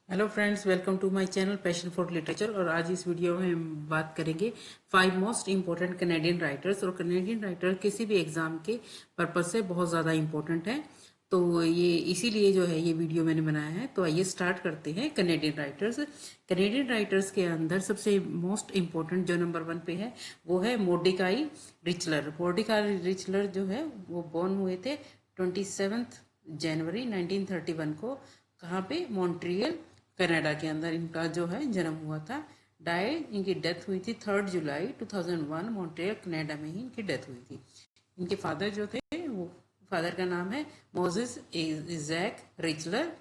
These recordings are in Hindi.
Hello friends, welcome to my channel passion for literature. और आज इस वीडियो में हम बात करेंगे 5 मोस्ट इम्पोर्टेंट कनेडियन राइटर्स। और कनेडियन राइटर किसी भी एग्जाम के पर्पज से बहुत ज़्यादा इम्पोर्टेंट है, तो ये इसीलिए जो है ये वीडियो मैंने बनाया है। तो आइए स्टार्ट करते हैं। कनेडियन राइटर्स, कनेडियन राइटर्स के अंदर सबसे मोस्ट इम्पोर्टेंट जो नंबर 1 पे है वो है मोर्डिकाई रिचलर। मोर्डिकाई रिचलर जो है वो बॉर्न हुए थे 27 जनवरी 1931 को। कहाँ पे? मॉन्ट्रियल, कनाडा के अंदर इनका जो है जन्म हुआ था। इनकी डेथ हुई थी 3 जुलाई 2001, मॉन्ट्रियल कनाडा में ही इनकी डेथ हुई थी। इनके फादर जो थे वो फादर का नाम है मोजेस इजैक रिचलर।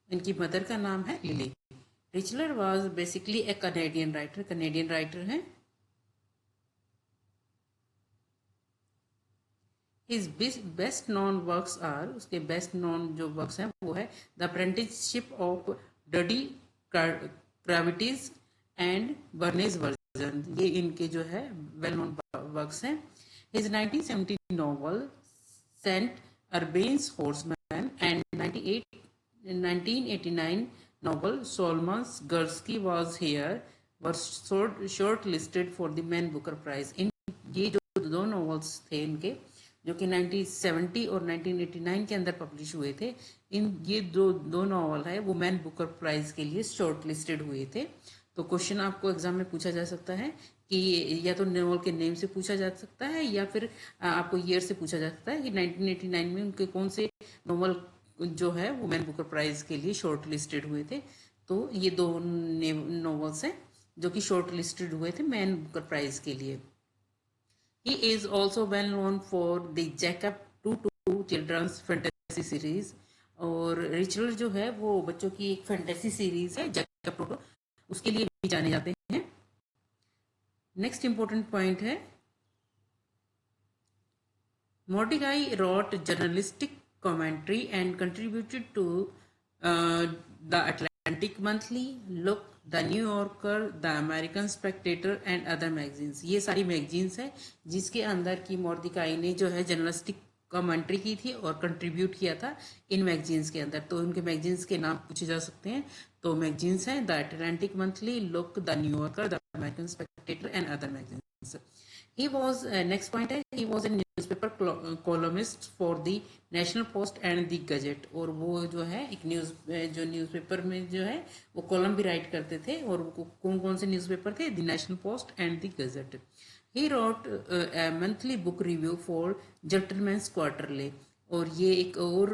इनकी मदर का नाम है Lily. Richler was basically a Canadian writer हैं। His best non works are, उसके बेस्ट नॉन जो वर्क्स हैं वो है the Apprenticeship of Duddy Kravitz and Barney's Version. ये इनके जो है वेल नोन वर्क्स हैं। His 1917 novel Saint Urbain's Horseman and 1989 novel Solomons Gursky was here was shortlisted for the Man Booker Prize. इन ये जो दो नॉवेल्स थे इनके, जो कि 1970 और 1989 के अंदर पब्लिश हुए थे, ये दो नॉवल है वो मैन बुकर प्राइज के लिए शॉर्ट लिस्टेड हुए थे। तो क्वेश्चन आपको एग्जाम में पूछा जा सकता है कि या तो नॉवल के नेम से पूछा जा सकता है या फिर आपको ईयर से पूछा जा सकता है कि 1989 में उनके कौन से नॉवल जो है वो मैन बुकर प्राइज के लिए शॉर्ट लिस्टेड हुए थे। तो ये दो नॉवेल्स हैं जो कि शॉर्ट लिस्टेड हुए थे मैन बुकर प्राइज के लिए। He is also well known for the Jacob two children's fantasy series. और रिचलर जो है वो बच्चों की एक फैंटेसी सीरीज है जैकब टू, उसके लिए भी जाने जाते हैं। नेक्स्ट इंपॉर्टेंट पॉइंट है Mordecai wrote journalistic commentary and contributed to the Atlantic Monthly, Look, The New Yorker, The American Spectator and other magazines। ये सारी मैगजीन्स हैं जिसके अंदर की मॉर्डिकाई ने जो है जर्नलिस्टिक कमेंट्री की थी और कंट्रीब्यूट किया था इन मैगजीन्स के अंदर। तो उनके मैगजीन्स के नाम पूछे जा सकते हैं। तो मैगजीन्स हैं the Atlantic monthly, look, the New Yorker, the American Spectator and other magazines. He was next point है he was a newspaper columnist for the National Post and the Gazette। और वो जो है एक न्यूज़पेपर में जो है वो कॉलम भी राइट करते थे। और कौन कौन से न्यूज़पेपर थे? The National Post and the Gazette. He wrote a monthly book review for Gentleman's Quarterly। और ये एक और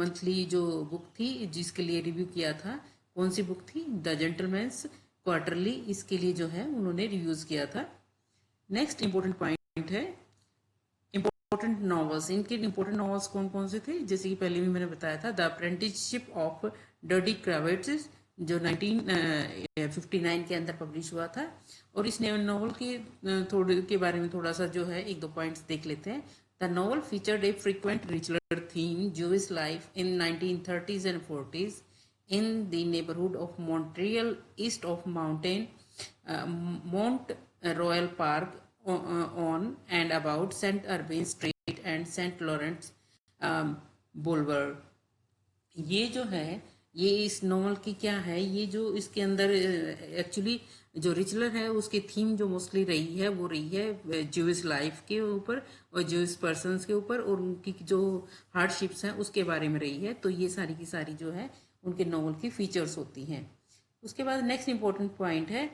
मंथली जो बुक थी जिसके लिए रिव्यू किया था। कौन सी बुक थी? The gentleman's quarterly. इसके लिए जो है उन्होंने रिव्यूज किया था। नेक्स्ट इंपॉर्टेंट पॉइंट है इंपॉर्टेंट नॉवेल्स। इनके इंपॉर्टेंट नॉवेल्स कौन कौन से थे? जैसे कि पहले भी मैंने बताया था द अप्रेंटिसशिप ऑफ डर्टी क्राविट्स जो 1959 के अंदर पब्लिश हुआ था। और इस नॉवल के थोड़े के बारे में थोड़ा सा जो है एक दो पॉइंट्स देख लेते हैं। The novel featured a frequent Richler theme Jewish life in 1930s and 40s in the neighborhood of Montreal, east of Mount Royal Park, on and about St. Urbain Street and St. Lawrence Boulevard। ये जो है ये इस नॉवल की क्या है, ये जो इसके अंदर एक्चुअली जो रिचलर है उसकी थीम जो मोस्टली रही है वो रही है ज्यूइश लाइफ के ऊपर और ज्यूइश पर्सन्स के ऊपर और उनकी जो हार्डशिप्स हैं उसके बारे में रही है। तो ये सारी की सारी जो है उनके नॉवल की फीचर्स होती हैं। उसके बाद नेक्स्ट इंपॉर्टेंट पॉइंट है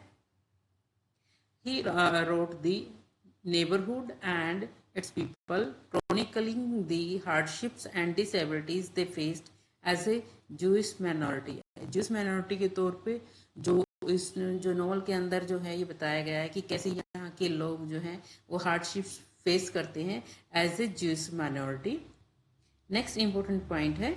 he wrote the neighborhood and its people, chronicling the hardships and disabilities they faced as a Jewish minority। Jewish minority के तौर पे जो नॉवल के अंदर जो है ये बताया गया है कि कैसे यहाँ के लोग जो हैं वो हार्डशिप्स फेस करते हैं as a Jewish minority। Next important point है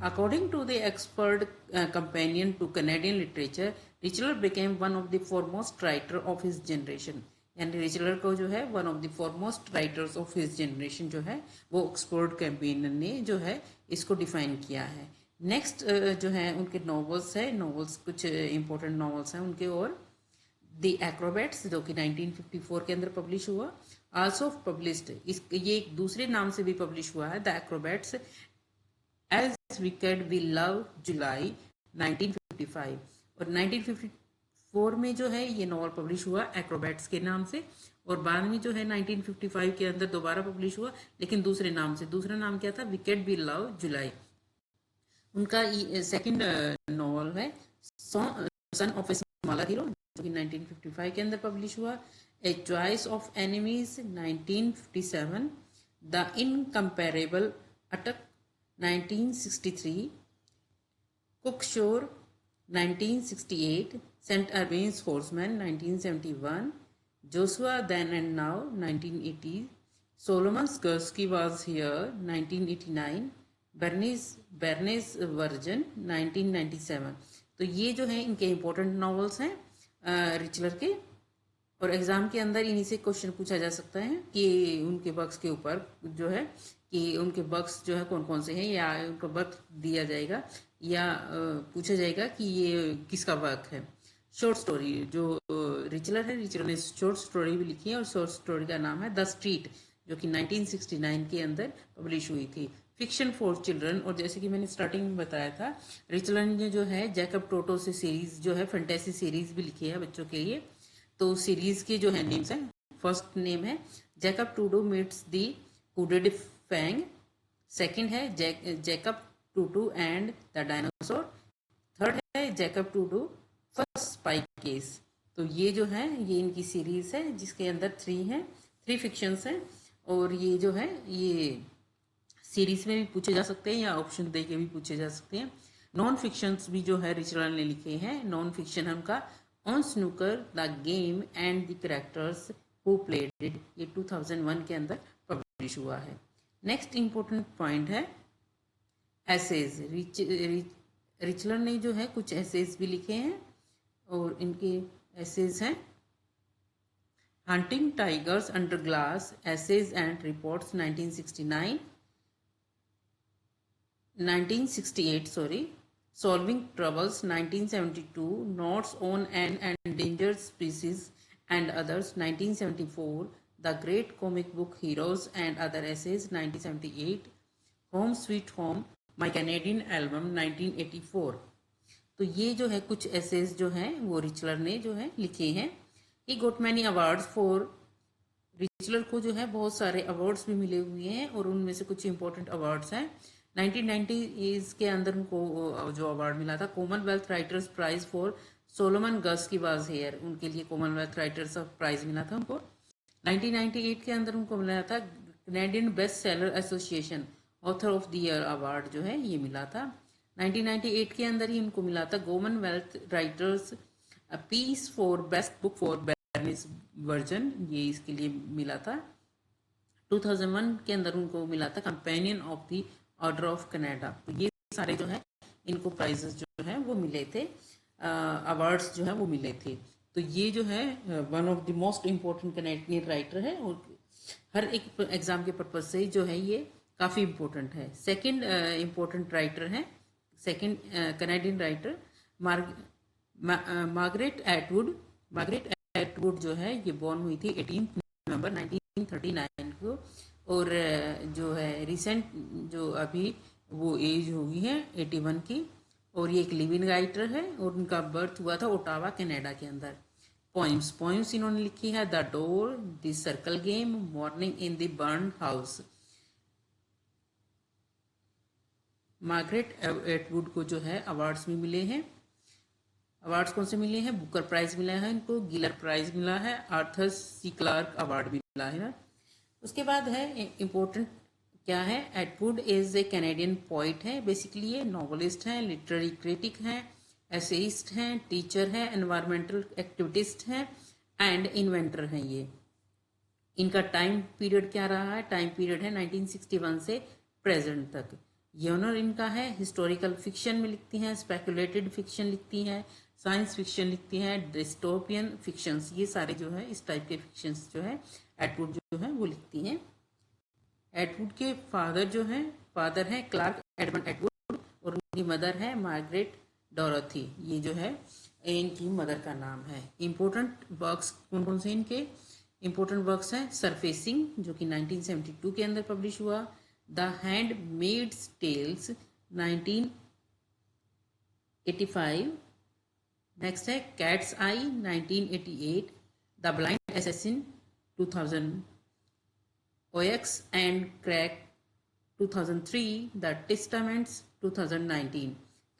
According to the expert companion to Canadian literature, Richler became one of the foremost writer of his generation। यानी रिचलर को जो है one of the foremost writers of his generation जो है वो ऑक्सफोर्ड कैंपेनियन ने जो है इसको डिफाइन किया है। नेक्स्ट जो है उनके नॉवेल्स है, नॉवेल्स कुछ इंपॉर्टेंट नॉवेल्स हैं उनके। और द एक्रोबैट्स जो कि 1954 के अंदर पब्लिश हुआ। आल्सो पब्लिश्ड ये एक दूसरे नाम से भी पब्लिश हुआ है the acrobats As Wicked We Love July 1955, और 1954 में जो है ये नॉवल पब्लिश हुआ एक्रोबैट्स के नाम से, और बाद में जो है 1955 के अंदर दोबारा पब्लिश हुआ, लेकिन दूसरे नाम से। दूसरा नाम क्या था? विकेट बी लव जुलाई। उनका सेकंड नॉवल है Son of a Smaller Hero, जो कि 1955 के अंदर पब्लिश हुआ। A Choice of Enemies 1957, the Incomparable Atuk 1963, Cocksure 1968, Saint Urbain's Horseman 1971, Joshua Then and Now 1980, Solomon Gursky Was Here 1989, Barney's Version 1997। तो ये जो है इनके इम्पोर्टेंट नॉवेल्स हैं रिचलर के, और एग्ज़ाम के अंदर इन्हीं से क्वेश्चन पूछा जा सकता है कि उनके वर्क्स के ऊपर जो है कि उनके वर्क्स जो है कौन कौन से हैं, या उनका वर्क दिया जाएगा या पूछा जाएगा कि ये किसका वर्क है। शॉर्ट स्टोरी जो रिचलर है, रिचलर ने शॉर्ट स्टोरी भी लिखी है, और शॉर्ट स्टोरी का नाम है द स्ट्रीट, जो कि 1969 के अंदर पब्लिश हुई थी। फिक्शन फॉर चिल्ड्रन, और जैसे कि मैंने स्टार्टिंग में बताया था, रिचलर ने जो है जैकब टोटो से सीरीज जो है फैंटेसी सीरीज भी लिखी है बच्चों के लिए। तो सीरीज के जो है नेम्स हैं, फर्स्ट नेम है Jacob Two Two Meets the Hooded Fang, second है Jacob Two Two and the Dinosaur, third है Jacob Two Two First Spy Case. तो ये जो है ये इनकी सीरीज है, जिसके अंदर थ्री फिक्शंस हैं, और ये जो है ये सीरीज में भी पूछे जा सकते हैं या ऑप्शन दे के भी पूछे जा सकते हैं। नॉन फिक्शंस भी जो है रिचलर ने लिखे हैं। नॉन फिक्शन है उनका on snooker the game and the characters who played it, ये 2001 के अंदर पब्लिश हुआ है। नेक्स्ट इंपॉर्टेंट पॉइंट है एसेज। रिचलर ने जो है कुछ एसेज भी लिखे हैं, और इनके एसेज हैं hunting tigers under glass, essays and reports 1968 sorry, Solving Troubles 1972, Notes on an Endangered Species and Others 1974, The Great Comic Book Heroes and Other Essays 1978, Home Sweet Home, My Canadian Album 1984। तो ये जो है कुछ एसेज जो हैं वो रिचलर ने जो है लिखे हैं। ही गोट मैनी अवार्ड्स फॉर, रिचलर को जो है बहुत सारे अवार्ड्स भी मिले हुए हैं, और उनमें से कुछ इंपॉर्टेंट अवार्ड्स हैं। 1990 के अंदर उनको जो अवार्ड मिला था Commonwealth Writers Prize for Solomon Gursky Was Here, उनके लिए कॉमनवेल्थ राइटर्स प्राइज मिला था उनको। 1998 के अंदर उनको मिला था Canadian best seller association author of the year award जो है ये मिला था। 1998 के अंदर ही उनको मिला था Commonwealth writers prize for best book for Barney's version, ये इसके लिए मिला था। 2001 के अंदर उनको मिला था companion of the order of Canada. तो ये सारे जो है इनको प्राइजेस जो है वो मिले थे, अवार्ड्स जो है वो मिले थे। तो ये जो है one of the most important Canadian writer है, और हर एक एग्जाम के पर्पज से जो है ये काफ़ी इम्पोर्टेंट है। सेकंड इम्पोर्टेंट राइटर है, second Canadian writer Margaret Atwood. Margaret Atwood जो है ये बॉर्न हुई थी 18 नवंबर 1939 को, और जो है रिसेंट जो अभी वो एज हो गई है 81 की, और ये एक लिविंग राइटर है, और उनका बर्थ हुआ था ओटावा कनाडा के अंदर। पोइम्स इन्होंने लिखी है the door, the circle game, morning in the burn house. Margaret Atwood को जो है अवार्ड्स भी मिले हैं। अवार्ड्स कौन से मिले हैं? बुकर प्राइज मिला है इनको, गिलर प्राइज मिला है, आर्थर सी क्लार्क अवार्ड भी मिला है। उसके बाद है इम्पोर्टेंट क्या है, Atwood is a Canadian poet है, बेसिकली ये नॉवलिस्ट हैं, लिटरेरी क्रिटिक हैं, एसेइस्ट हैं, टीचर हैं, एनवायरमेंटल एक्टिविटिस्ट हैं, एंड इन्वेंटर हैं ये। इनका टाइम पीरियड क्या रहा है? टाइम पीरियड है 1961 से प्रेजेंट तक। यूनर इनका है हिस्टोरिकल फिक्शन में लिखती हैं, स्पेकुलेटेड फिक्शन लिखती हैं, साइंस फिक्शन लिखती हैं, डिस्टोपियन फिक्शंस, ये सारे जो है इस टाइप के फिक्शंस जो है एटवुड जो है वो लिखती हैं। एटवुड के फादर हैं क्लार्क एडमंड एटवुड, और उनकी मदर है मार्गरेट डोरथी, ये जो है इनकी मदर का नाम है। इम्पोर्टेंट वर्क्स कौन कौन से इनके? इम्पोर्टेंट वर्क्स हैं सरफेसिंग, जो कि 1972 के अंदर पब्लिश हुआ, द हैंडमेड्स टेल्स 85। नेक्स्ट है Cat's Eye 1988, the Blind Assassin 2000, Oryx and Crake 2003, the Testaments 2019।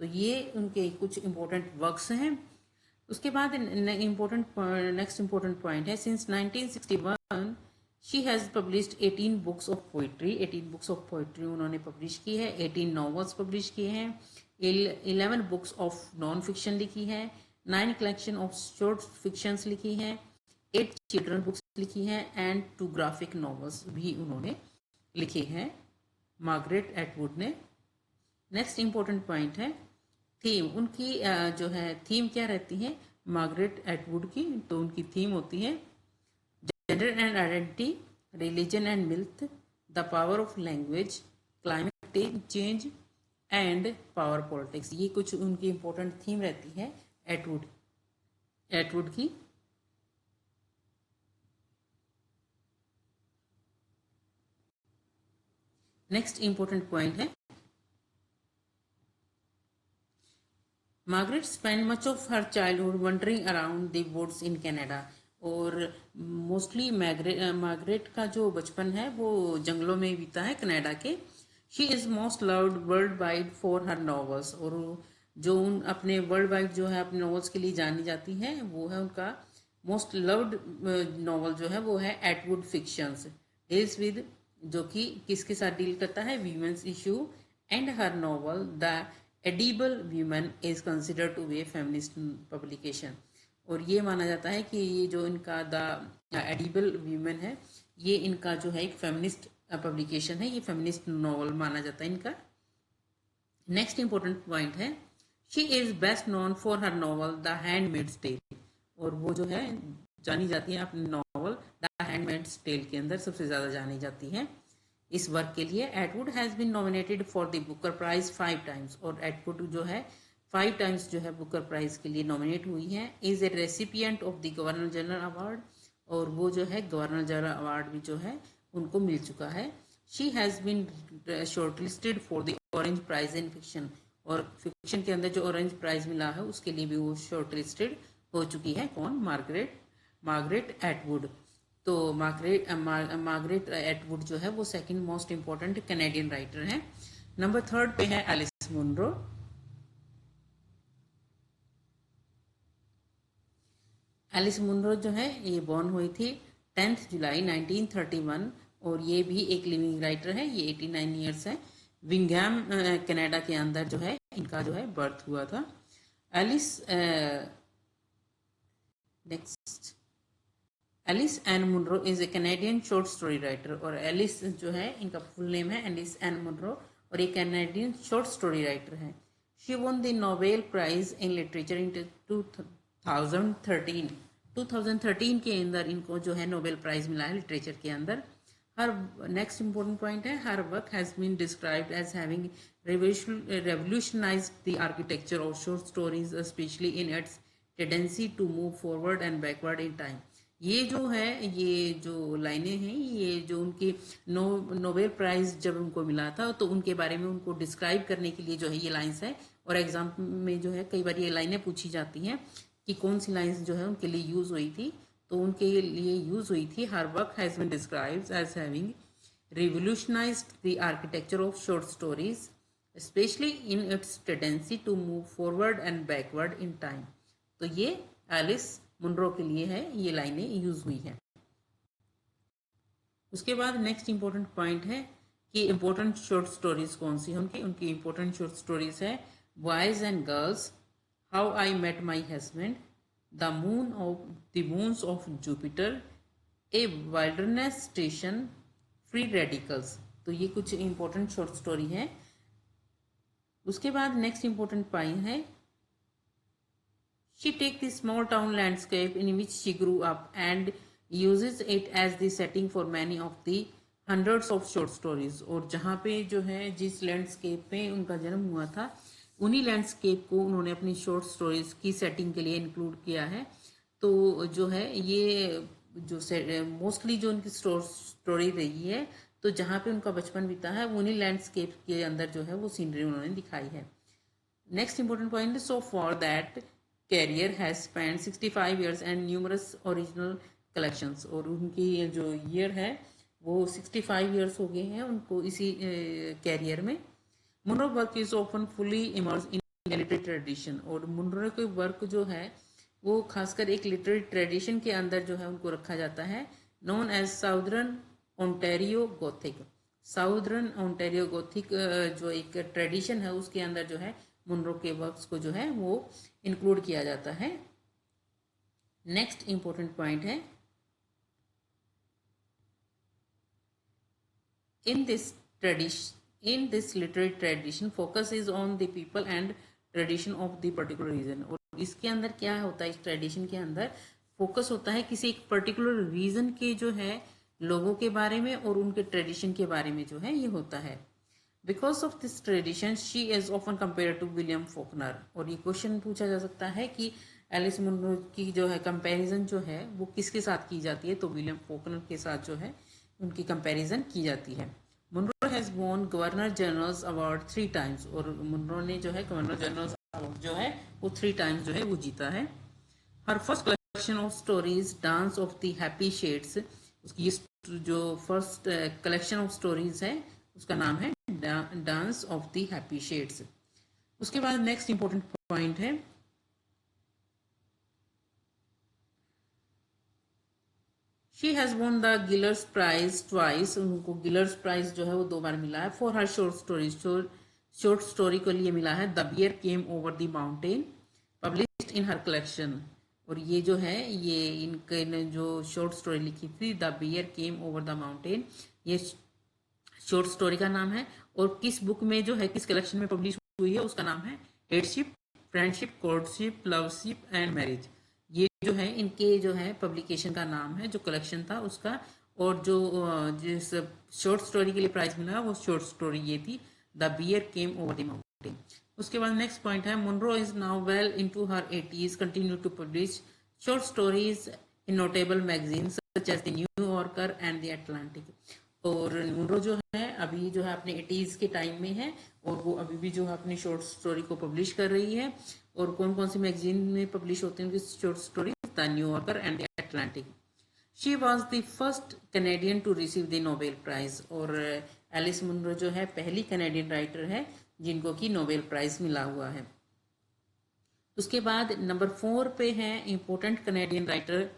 तो ये उनके कुछ इंपॉर्टेंट वर्क्स हैं। उसके बाद नेक्स्ट इम्पोर्टेंट पॉइंट है, since 1961 she has published 18 books of poetry. 18 books of poetry उन्होंने पब्लिश की है, 18 नॉवेल्स पब्लिश किए हैं, 11 बुक्स ऑफ नॉन फिक्शन लिखी है, 9 कलेक्शन ऑफ शॉर्ट फिक्शंस लिखी हैं, 8 चिल्ड्रन बुक्स लिखी हैं एंड 2 ग्राफिक नॉवेल्स भी उन्होंने लिखे हैं, मार्गरेट एटवुड ने। नेक्स्ट इम्पोर्टेंट पॉइंट है थीम। उनकी जो है थीम क्या रहती है मार्गरेट एटवुड की, तो उनकी थीम होती है gender and identity, religion and myth, the power of language, climate change and power politics. ये कुछ उनकी इंपॉर्टेंट थीम रहती है एटवुड की। नेक्स्ट इंपॉर्टेंट पॉइंट है Margaret spend much of her childhood wandering around the woods in Canada. और मोस्टली मार्गरेट का जो बचपन है वो जंगलों में बीता है कनाडा के। She is most loved world wide for her novels. और जो उन अपने वर्ल्ड वाइड जो है अपने नॉवेल्स के लिए जानी जाती हैं वो है उनका मोस्ट लव्ड नॉवल जो है वो है एटवुड फिक्शंस, डील्स विद, जो कि किसके साथ डील करता है, women's issue, and her novel the edible women is considered to be a feminist publication. और ये माना जाता है कि ये जो इनका द एडिबल वीमेन है ये इनका जो है एक फेमिनिस्ट पब्लिकेशन है, ये फेमिनिस्ट नॉवल माना जाता है इनका। नेक्स्ट इंपॉर्टेंट पॉइंट है she is best known for her novel the handmaid's tale. और वो जो है जानी जाती है अपने नॉवल द हैंडमेड्स टेल के अंदर सबसे ज़्यादा जानी जाती है इस वर्क के लिए। Atwood has been nominated for the Booker prize 5 times. और एटवुड जो है 5 टाइम्स जो है बुकर प्राइज के लिए नॉमिनेट हुई है। Is a recipient of the Governor General award. और वो जो है गवर्नर जनरल अवार्ड भी जो है उनको मिल चुका है। She has been shortlisted for the Orange prize in fiction. और फिक्शन के अंदर जो ऑरेंज प्राइज मिला है उसके लिए भी वो शॉर्टलिस्टेड हो चुकी है। कौन? Margaret Atwood. तो मार्गरेट एटवुड जो है वो second most important Canadian writer हैं। नंबर 3 पे है एलिस मुनरो। एलिस मुनरो जो है ये बॉर्न हुई थी 10 जुलाई 1931। और ये भी एक लिविंग राइटर है, ये 89 ईयर्स है। विंघम कनाडा के अंदर जो है इनका जो है बर्थ हुआ था। Alice next Alice Ann Munro is a Canadian short story writer. और एलिस जो है इनका फुल नेम है एलिस एन मुनरो और ये कैनेडियन शॉर्ट स्टोरी राइटर है। She won the Nobel prize in literature in 2013। 2013 के अंदर इनको जो है नोबेल प्राइज मिला है लिटरेचर के अंदर। हर नेक्स्ट इंपॉर्टेंट पॉइंट है her work has been described as having revolutionized the architecture of short stories, especially in its tendency to move forward and backward in time। ये जो है ये जो लाइनें हैं ये जो उनकी नोबेल प्राइज जब उनको मिला था तो उनके बारे में उनको डिस्क्राइब करने के लिए जो है ये लाइन्स है। और एग्जाम में जो है कई बार ये लाइनें पूछी जाती हैं कि कौन सी लाइन्स जो है उनके लिए यूज़ हुई थी। तो उनके लिए यूज़ हुई थी her work has been described as having revolutionized the architecture of short stories, especially in its tendency to move forward and backward in time। तो ये एलिस मुनरो के लिए है, ये लाइनें यूज हुई हैं। उसके बाद नेक्स्ट इंपॉर्टेंट पॉइंट है कि इंपॉर्टेंट शॉर्ट स्टोरीज कौन सी हैं उनकी इंपॉर्टेंट शॉर्ट स्टोरीज है boys and girls, how I met my husband, the moons of Jupiter, a wilderness station, free radicals. तो ये कुछ इंपॉर्टेंट शॉर्ट स्टोरी है। उसके बाद नेक्स्ट इंपॉर्टेंट पॉइंट है she take the small town landscape in which she grew up and uses it as the setting for many of the hundreds of short stories. और जहाँ पे जो है जिस लैंडस्केप पे उनका जन्म हुआ था उन्हीं लैंडस्केप को उन्होंने अपनी शॉर्ट स्टोरीज की सेटिंग के लिए इंक्लूड किया है। तो जो है ये जो मोस्टली जो उनकी स्टोरी रही है तो जहाँ पे उनका बचपन बीता है उन्हीं लैंडस्केप के अंदर जो है वो सीनरी उन्होंने दिखाई है। Next important point is, so far that career has spanned 65 years and numerous original collections. और उनकी जो year है वो 65 years हो गए हैं उनको इसी कैरियर में. Munro work is often fully immerse in literary tradition. और मुनरो के वर्क जो है वो खासकर एक लिटरेरी ट्रेडिशन के अंदर जो है उनको रखा जाता है. Known as southern Ontario gothic. Southern Ontario gothic जो एक ट्रेडिशन है उसके अंदर जो है मुनरो के वर्क्स को जो है वो इंक्लूड किया जाता है. नेक्स्ट इंपॉर्टेंट पॉइंट है, in this literary tradition focus is on the people and tradition of the particular region. और इसके अंदर क्या होता है, इस ट्रेडिशन के अंदर फोकस होता है किसी एक पर्टिकुलर रीजन के जो है लोगों के बारे में और उनके ट्रेडिशन के बारे में जो है ये होता है. Because of this tradition she is often compare to William Faulkner. और ये क्वेश्चन पूछा जा सकता है कि एलिस मुनरो की जो है कंपैरिजन जो है वो किसके साथ की जाती है, तो विलियम फोकनर के साथ जो है उनकी कंपैरिजन की जाती है. Munro has won governor general's award 3 times. और मुनरो ने जो है गवर्नर जनरल्स अवार्ड जो है वो 3 times जो है वो जीता है. Her first collection of stories Dance of the Happy Shades. उसकी जो फर्स्ट कलेक्शन ऑफ स्टोरीज है उसका नाम है Dance of the Happy Shades. उसके बाद नेक्स्ट इंपॉर्टेंट पॉइंट है, she has won the Giller's Prize twice. उनको गिलर्स प्राइज जो है वो 2 बार मिला है. For her short stories, short story के लिए मिला है. The bear came over the mountain published in her collection. और ये जो है ये इनके ने जो शॉर्ट स्टोरी लिखी थी the bear came over the mountain, ये शॉर्ट स्टोरी का नाम है. और किस बुक में जो है किस कलेक्शन में पब्लिश हुई है उसका नाम है headship, friendship, courtship, loveship and marriage. ये जो है इनके जो है पब्लिकेशन का नाम है, जो कलेक्शन था उसका. और जो जिस शॉर्ट स्टोरी के लिए प्राइज मिला वो शॉर्ट स्टोरी ये थी the bear came over the mountain. उसके बाद नेक्स्ट पॉइंट है, Munro is now well into her 80s, continue to publish short stories in notable magazines such as the New Yorker and the Atlantic. और मुनरो जो है अभी जो है अपने 80s के टाइम में है और वो अभी भी जो है अपनी शॉर्ट स्टोरी को पब्लिश कर रही है. और कौन कौन सी मैगजीन में पब्लिश होते हैं उनकी short story, the New Yorker and the Atlantic. She was the first Canadian to receive the Nobel prize. और एलिस मुनरो जो है पहली कैनेडियन राइटर है जिनको कि नोबेल प्राइज मिला हुआ है. उसके बाद नंबर 4 पे है important Canadian writer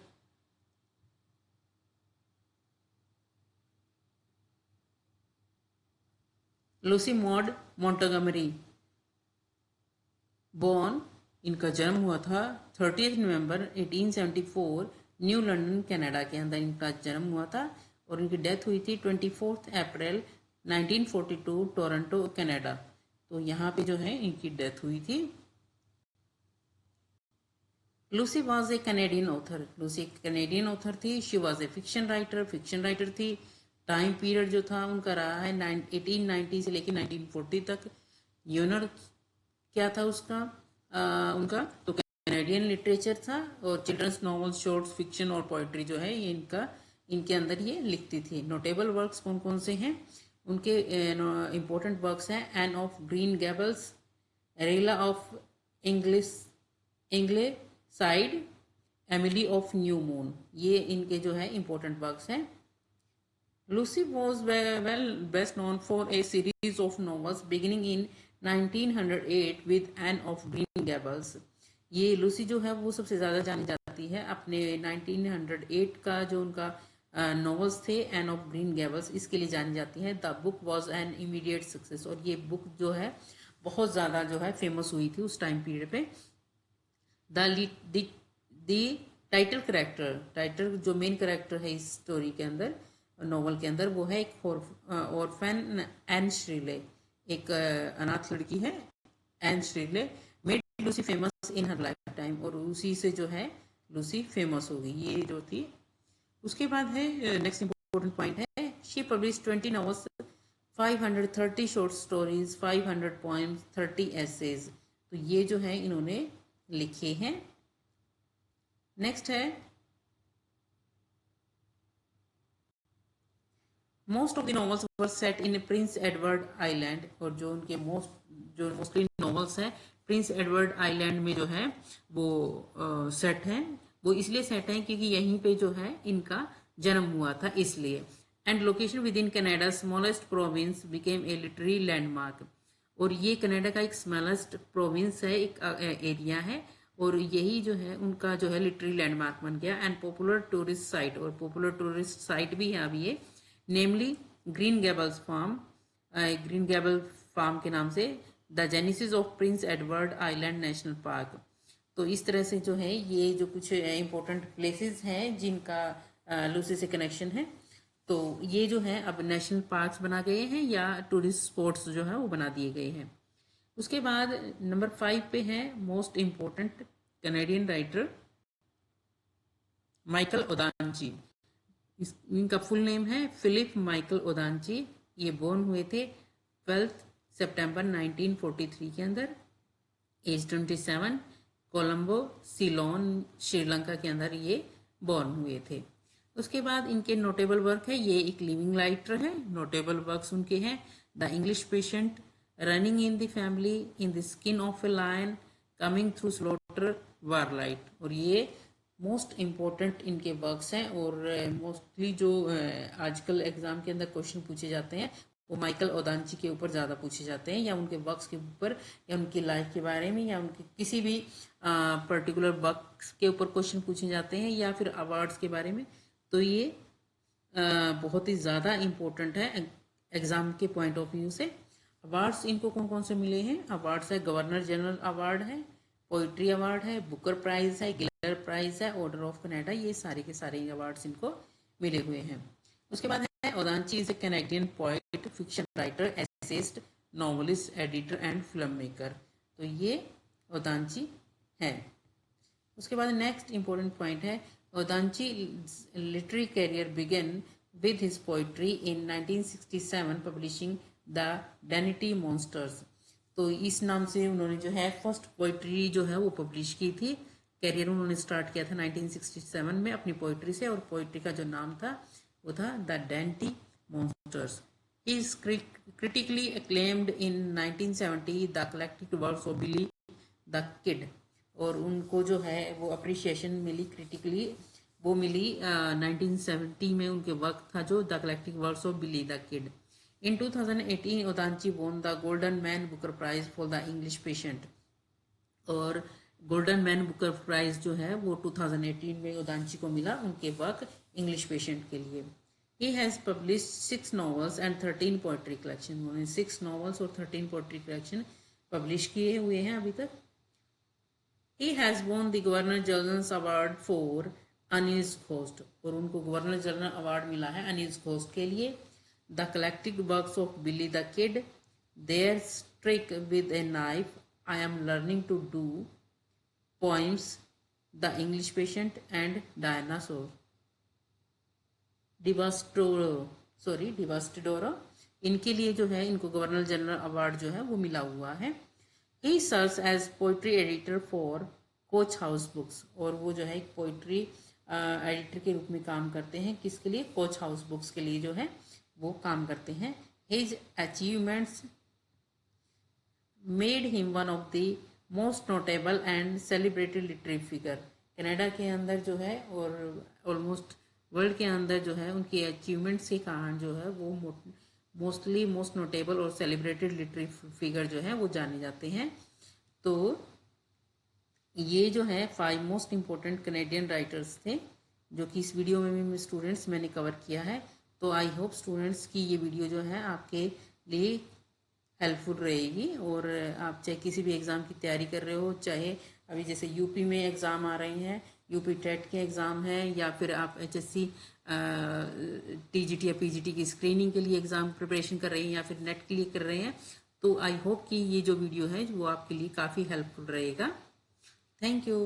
Lucy Maud Montgomery. Born, इनका जन्म हुआ था 30 नवंबर 1874 न्यू लंदन कनाडा के अंदर इनका जन्म हुआ था. और इनकी डेथ हुई थी 24 अप्रैल 1942 टोरंटो कनाडा. तो यहाँ पे जो है इनकी डेथ हुई थी. Lucy was a Canadian author. Lucy एक कैनेडियन ऑथर थी. She was a fiction writer थी. टाइम पीरियड जो था उनका रहा है 1890 से लेकर 1940 तक. यूनर क्या था उसका उनका, तो कैनेडियन लिटरेचर था. और चिल्ड्रंस नॉवेल्स, शॉर्ट फिक्शन और पोइट्री जो है ये इनके अंदर ये लिखती थी. नोटेबल वर्क्स कौन कौन से हैं उनके, इंपॉर्टेंट वर्क्स हैं Anne of Green Gables, Rilla of Ingleside, Emily of New Moon. ये इनके जो है इंपॉर्टेंट वर्क्स हैं. Lucy was well best known for a series of novels beginning in 1908 with Anne of Green Gables. ये लूसी जो है वो सबसे ज़्यादा जानी जाती है अपने 1908 का जो उनका नॉवेल्स थे एन ऑफ ग्रीन गैबल्स, इसके लिए जानी जाती है. The book was an immediate success. और ये बुक जो है बहुत ज़्यादा जो है फेमस हुई थी उस टाइम पीरियड पे. द टाइटल जो मेन करेक्टर है इस स्टोरी के अंदर, नोवेल के अंदर, वो है एक ऑर्फन एन श्रीले. एक अनाथ लड़की है Anne Shirley. Made Lucy famous in her lifetime. और उसी से जो है लूसी फेमस हो गई, ये जो थी. उसके बाद है नेक्स्ट इंपॉर्टेंट पॉइंट है, she publish 20 novels, 530 short stories, 500 poems, 30 essays. तो ये जो है इन्होंने लिखे हैं. नेक्स्ट है, most of the novels were set in Prince Edward Island. और जो उनके मोस्टली नॉवेल्स हैं प्रिंस एडवर्ड आइलैंड में जो है वो सेट है। वो इसलिए सेट है क्योंकि यहीं पे जो है इनका जन्म हुआ था इसलिए। And location with in Canada smallest province became a literary landmark. और ये कनाडा का एक स्मॉलेस्ट प्रोविंस है, एक एरिया है, और यही जो है उनका जो है लिटरेरी लैंडमार्क बन गया। एंड पॉपुलर टूरिस्ट साइट, और पॉपुलर टूरिस्ट साइट भी है अभी ये, namely Green Gables farm, Green Gable farm के नाम से, the genesis of Prince Edward Island National Park. तो इस तरह से जो है ये जो कुछ इंपॉर्टेंट प्लेसेस हैं जिनका लूसी से कनेक्शन है, तो ये जो है अब नेशनल पार्क्स बना गए हैं या टूरिस्ट स्पॉट्स जो है वो बना दिए गए हैं। उसके बाद नंबर 5 पे है most important Canadian writer Michael ओदांची। इनका फुल नेम है फिलिप माइकल ओदांची। ये बोर्न हुए थे 12 सितंबर 1943 के अंदर, एज 27, कोलंबो सिलोन श्रीलंका के अंदर ये बोर्न हुए थे। उसके बाद इनके नोटेबल वर्क है, ये एक लिविंग राइटर है। नोटेबल वर्क्स उनके हैं the English Patient, Running in the Family, In the Skin of a Lion, Coming Through Slaughter, Warlight. और ये मोस्ट इम्पोर्टेंट इनके वर्क्स हैं। और मोस्टली जो आजकल एग्जाम के अंदर क्वेश्चन पूछे जाते हैं वो माइकल ओदांची के ऊपर ज़्यादा पूछे जाते हैं, या उनके वर्क्स के ऊपर, या उनकी लाइफ के बारे में, या उनके किसी भी पर्टिकुलर वर्क्स के ऊपर क्वेश्चन पूछे जाते हैं, या फिर अवार्ड्स के बारे में। तो ये बहुत ही ज़्यादा इम्पोर्टेंट है एग्ज़ाम के पॉइंट ऑफ व्यू से। अवार्ड्स इनको कौन कौन से मिले हैं? अवार्ड्स है गवर्नर जनरल अवार्ड है, पोइट्री अवार्ड है, बुकर प्राइज है, गिलर प्राइज है, ऑर्डर ऑफ कनाडा, ये सारे के सारे अवार्ड्स इनको मिले हुए हैं। उसके बाद है ओदांची is a Canadian poet, fiction writer, essayist, novelist, editor and filmmaker. तो ये ओदांची है। उसके बाद नेक्स्ट इंपॉर्टेंट पॉइंट है ओदांची literary career began with his poetry in 1967 publishing the Danity Monsters। तो इस नाम से उन्होंने जो है फर्स्ट पोइट्री जो है वो पब्लिश की थी। करियर उन्होंने स्टार्ट किया था 1967 में अपनी पोइट्री से, और पोइट्री का जो नाम था वो था the Dainty Monsters. He is critically acclaimed in 1970 the Collected Works of Billy the Kid. और उनको जो है वो अप्रिशिएशन मिली क्रिटिकली, वो मिली 1970 में। उनके वर्क था जो the Collected Works of Billy the Kid. In 2018 ओदांची won the Golden Man Booker Prize for the English Patient. और गोल्डन मैन बुकर प्राइज जो है वो 2018 में ओदांची को मिला उनके वर्क इंग्लिश पेशेंट के लिए। He has publish 6 novels and 13 poetry collection. उन्होंने 6 नॉवेल्स और 13 पोइट्री कलेक्शन पब्लिश किए हुए हैं अभी तक। He has won the Governor General award for Anne's ghost. और उनको गवर्नर जनरल अवार्ड मिला है अनीस घोस्ट के लिए। The Collected Works of Billy the Kid, There Trick with a Knife, I am Learning to Do, Poems, the English Patient and Dinosaur. Divisadero इनके लिए जो है इनको गवर्नर जनरल अवार्ड जो है वो मिला हुआ है। He serves as poetry editor for Coach House Books. और वो जो है एक पोइट्री एडिटर के रूप में काम करते हैं, किसके लिए? कोच हाउस बुक्स के लिए जो है वो काम करते हैं। His achievements made him one of the most notable and celebrated literary figure. Canada के अंदर जो है और ऑलमोस्ट वर्ल्ड के अंदर जो है उनकी अचीवमेंट्स के कारण जो है वो मोस्टली मोस्ट नोटेबल और सेलिब्रेटेड लिटरेरी फिगर जो है वो जाने जाते हैं। तो ये जो है 5 मोस्ट इम्पोर्टेंट कैनेडियन राइटर्स थे जो कि इस वीडियो में भी स्टूडेंट्स मैंने कवर किया है। तो आई होप स्टूडेंट्स की ये वीडियो जो है आपके लिए हेल्पफुल रहेगी। और आप चाहे किसी भी एग्ज़ाम की तैयारी कर रहे हो, चाहे अभी जैसे यूपी में एग्ज़ाम आ रहे हैं, यूपी टेट के एग्ज़ाम है, या फिर आप एचएससी टीजीटी या पीजीटी की स्क्रीनिंग के लिए एग्ज़ाम प्रिपरेशन कर रहे हैं, या फिर नेट के लिए कर रहे हैं, तो आई होप कि ये जो वीडियो है वो आपके लिए काफ़ी हेल्पफुल रहेगा। Thank you.